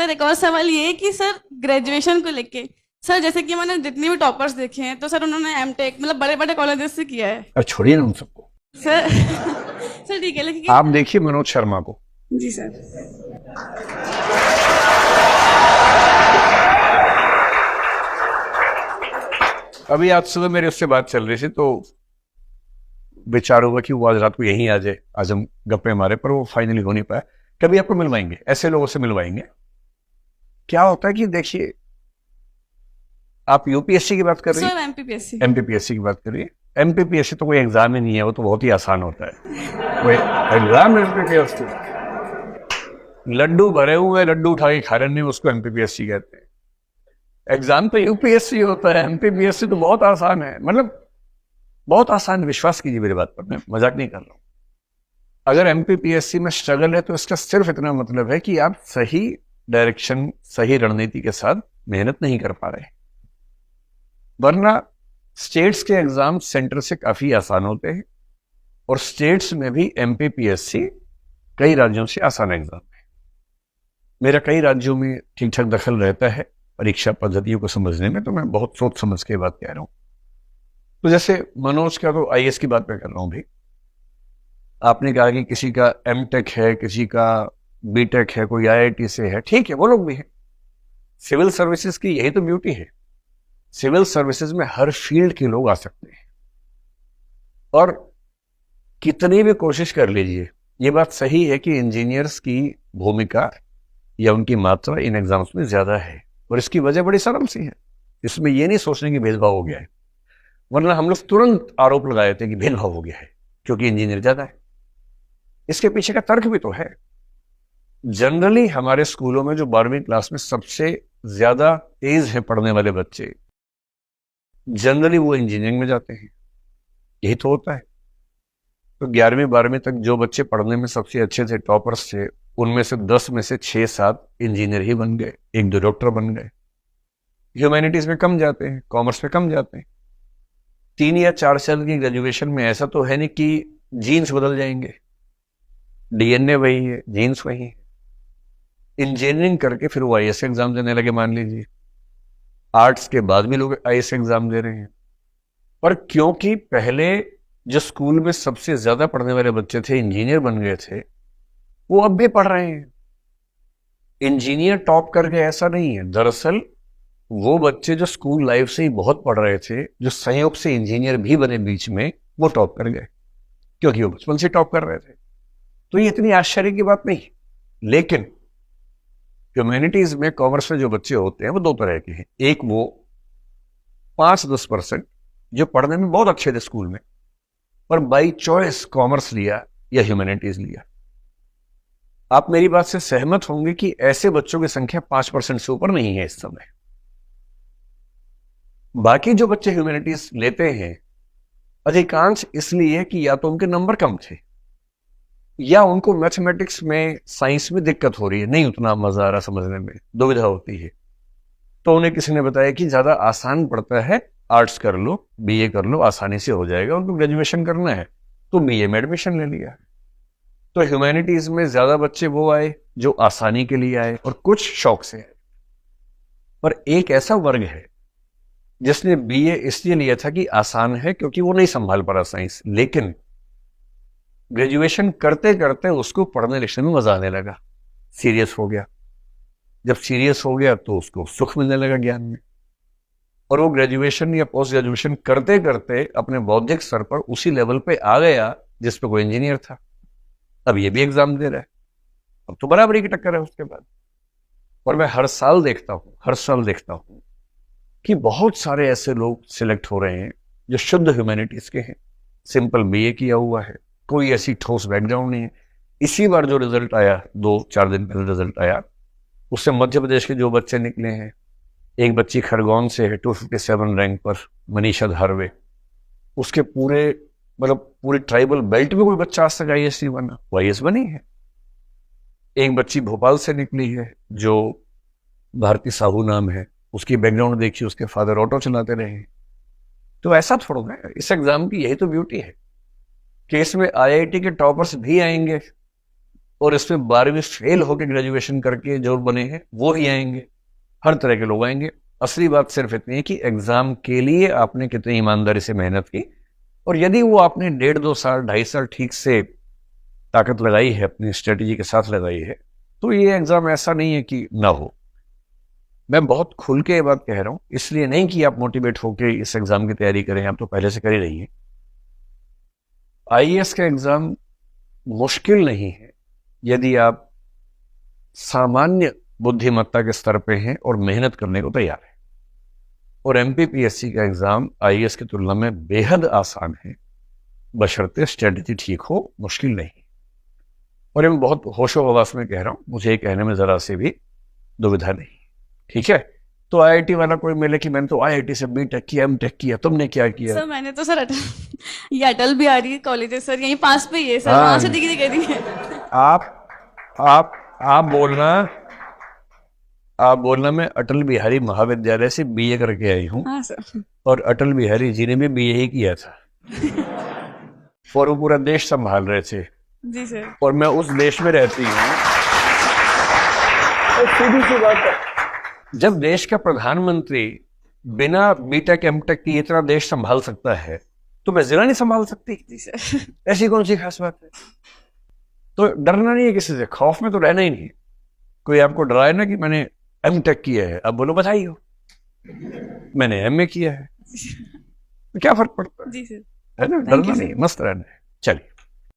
Sir एक और सवाल ये है कि सर ग्रेजुएशन को लेके, सर जैसे कि मैंने जितने भी टॉपर्स देखे हैं तो सर उन्होंने एमटेक मतलब बड़े बड़े कॉलेजेस से किया है अब छोड़िए ना उन सबको। सर। सर ठीक है आप लेकिन। देखिए मनोज शर्मा को। जी सर। अभी आज सुबह मेरे उससे बात चल रही थी तो विचार हुआ कि वो आज रात को यहीं आ जाए, आज हम गप्पे मारे, पर वो फाइनली हो नहीं पाया। कभी आपको मिलवाएंगे, ऐसे लोगों से मिलवाएंगे। क्या होता है कि देखिए, आप यूपीएससी की बात कर रही सर है, एमपीपीएससी। एमपीपीएससी की बात कर रही है। एमपीपीएससी तो कोई एग्जाम ही नहीं है, वो तो बहुत ही आसान होता है। कोई एग्जाम एमपीपीएससी, लड्डू भरे हुए लड्डू उठा के खा रहे नहीं, उसको एमपीपीएससी कहते हैं। एग्जाम तो यूपीएससी होता है, एमपीपीएससी तो बहुत आसान है, मतलब बहुत आसान। विश्वास कीजिए मेरी बात पर, मैं मजाक नहीं कर रहा हूं। अगर एमपीपीएससी में स्ट्रगल है तो इसका सिर्फ इतना मतलब है कि आप सही डायरेक्शन, सही रणनीति के साथ मेहनत नहीं कर पा रहे। वरना स्टेट्स के एग्जाम सेंटर से काफी आसान होते हैं, और स्टेट्स में भी एमपीपीएससी कई राज्यों से आसान एग्जाम है। मेरा कई राज्यों में ठीक ठाक दखल रहता है परीक्षा पद्धतियों को समझने में, तो मैं बहुत सोच समझ के बात कह रहा हूं। तो जैसे मनोज का, तो आईएएस की बात मैं कर रहा हूं भी। आपने कहा कि किसी का एमटेक है, किसी का बीटेक है, कोई आईआईटी से है, ठीक है, वो लोग भी हैं। सिविल सर्विसेज की यही तो ब्यूटी है। सिविल सर्विसेज में हर फील्ड के लोग आ सकते हैं, और कितनी भी कोशिश कर लीजिए, ये बात सही है कि इंजीनियर्स की भूमिका या उनकी मात्रा इन एग्जाम्स में ज्यादा है, और इसकी वजह बड़ी सरल सी है। इसमें यह नहीं सोचने की भेदभाव हो गया है, वरना हम लोग तुरंत आरोप लगाए थे कि भेदभाव हो गया है क्योंकि इंजीनियर ज्यादा है। इसके पीछे का तर्क भी तो है। जनरली हमारे स्कूलों में जो 12वीं क्लास में सबसे ज्यादा तेज है पढ़ने वाले बच्चे, जनरली वो इंजीनियरिंग में जाते हैं। यही तो होता है। तो 11वीं 12वीं तक जो बच्चे पढ़ने में सबसे अच्छे थे, टॉपर्स थे, उनमें से 10 में से 6-7 इंजीनियर ही बन गए, 1-2 डॉक्टर बन गए। ह्यूमैनिटीज में कम जाते हैं, कॉमर्स में कम जाते हैं। 3 या 4 साल की ग्रेजुएशन में ऐसा तो है नहीं कि जीन्स बदल जाएंगे। डीएनए वही है, जीन्स वही है। इंजीनियरिंग करके फिर वो आईएएस एग्जाम देने लगे, मान लीजिए। आर्ट्स के बाद भी लोग आईएएस एग्जाम दे रहे हैं। पर क्योंकि पहले जो स्कूल में सबसे ज्यादा पढ़ने वाले बच्चे थे इंजीनियर बन गए थे, वो अब भी पढ़ रहे हैं। इंजीनियर टॉप कर गए ऐसा नहीं है। दरअसल वो बच्चे जो स्कूल लाइफ से ही बहुत पढ़ रहे थे, जो संयोग से इंजीनियर भी बने बीच में, वो टॉप कर गए क्योंकि वो बचपन से टॉप कर रहे थे। तो ये इतनी आश्चर्य की बात नहीं। लेकिन ह्यूमैनिटीज में, कॉमर्स में जो बच्चे होते हैं वो दो तरह के हैं। एक वो 5-10% जो पढ़ने में बहुत अच्छे थे स्कूल में, पर बाई चॉइस कॉमर्स लिया या ह्यूमैनिटीज लिया। आप मेरी बात से सहमत होंगे कि ऐसे बच्चों की संख्या 5% से ऊपर नहीं है इस समय। बाकी जो बच्चे ह्यूमैनिटीज लेते हैं, अधिकांश इसलिए कि या तो उनके नंबर कम थे, या उनको मैथमेटिक्स में, साइंस में दिक्कत हो रही है, नहीं उतना मजा आ रहा समझने में, दुविधा होती है। तो उन्हें किसी ने बताया कि ज्यादा आसान पड़ता है, आर्ट्स कर लो, बीए कर लो, आसानी से हो जाएगा। उनको ग्रेजुएशन करना है तो बीए में एडमिशन ले लिया। तो ह्यूमैनिटीज में ज्यादा बच्चे वो आए जो आसानी के लिए आए और कुछ शौक से आए। पर एक ऐसा वर्ग है जिसने बीए इसलिए लिया था कि आसान है, क्योंकि वो नहीं संभाल पा रहा साइंस, लेकिन ग्रेजुएशन करते करते उसको पढ़ने लिखने में मजा आने लगा, सीरियस हो गया। जब सीरियस हो गया तो उसको सुख मिलने लगा ज्ञान में, और वो ग्रेजुएशन या पोस्ट ग्रेजुएशन करते करते अपने बौद्धिक स्तर पर उसी लेवल पे आ गया जिस पे कोई इंजीनियर था। अब ये भी एग्जाम दे रहा है, अब तो बराबरी की टक्कर है उसके बाद। और मैं हर साल देखता हूं कि बहुत सारे ऐसे लोग सिलेक्ट हो रहे हैं जो शुद्ध ह्यूमैनिटीज के हैं, सिंपल बीए किया हुआ है, कोई ऐसी ठोस बैकग्राउंड नहीं है। इसी बार जो रिजल्ट आया, 2-4 दिन पहले रिजल्ट आया, उससे मध्य प्रदेश के जो बच्चे निकले हैं, एक बच्ची खरगोन से है 257 रैंक पर, मनीषा धारवे। उसके पूरे, मतलब पूरी ट्राइबल बेल्ट में कोई बच्चा आज तक आईएएस नहीं बना, वो आईएएस बनी है। एक बच्ची भोपाल से निकली है जो भारती साहू नाम है, उसकी बैकग्राउंड देखिए, उसके फादर ऑटो चलाते रहे हैं। तो ऐसा थोड़ा है, इस एग्जाम की यही तो ब्यूटी है कि इसमें आईआईटी के टॉपर्स भी आएंगे और इसमें 12वीं फेल होकर ग्रेजुएशन करके जो बने हैं वो ही आएंगे, हर तरह के लोग आएंगे। असली बात सिर्फ इतनी है कि एग्जाम के लिए आपने कितनी ईमानदारी से मेहनत की, और यदि वो आपने 1.5-2 साल 2.5 साल ठीक से ताकत लगाई है, अपनी स्ट्रेटेजी के साथ लगाई है, तो ये एग्जाम ऐसा नहीं है कि ना हो। मैं बहुत खुल के ये बात कह रहा हूं, इसलिए नहीं कि आप मोटिवेट होकर इस एग्जाम की तैयारी करें, आप तो पहले से कर ही रही हैं। आईएएस का एग्जाम मुश्किल नहीं है यदि आप सामान्य बुद्धिमत्ता के स्तर पे हैं और मेहनत करने को तैयार हैं। और एमपीपीएससी का एग्जाम आईएएस की तुलना में बेहद आसान है, बशर्ते स्ट्रेटजी ठीक हो, मुश्किल नहीं। और ये मैं बहुत होशो हवास में कह रहा हूं, मुझे ये कहने में जरा से भी दुविधा नहीं, ठीक है। तो आईआईटी वाला कोई मिले कि मैंने तो आईआईटी से बीटेक किया, एमटेक किया, तुमने क्या किया? सर मैंने तो सर ये अटल बिहारी कॉलेज है सर, यहीं पास पे ही है सर, हाँ। वहां से डिग्री करी है। आप बोलना मैं अटल बिहारी महाविद्यालय से बीए करके आई हूँ, हाँ सर। और अटल बिहारी जी ने भी बीए ही किया था और वो पूरा देश संभाल रहे थे, जी सर। और मैं उस देश में रहती हूँ। और सीधी सी बात है, जब देश का प्रधानमंत्री बिना बीटेक एमटेक की इतना देश संभाल सकता है, तो मैं जिला नहीं संभाल सकती? जी सर। ऐसी कौन सी खास बात है? तो डरना नहीं है किसी से, खौफ में तो रहना ही नहीं। कोई आपको डराए ना कि मैंने एमटेक किया है, अब बोलो बधाई हो, मैंने एमए किया है, तो क्या फर्क पड़ता है? जी सर। है ना, डरना नहीं, मस्त रहना है। चलिए।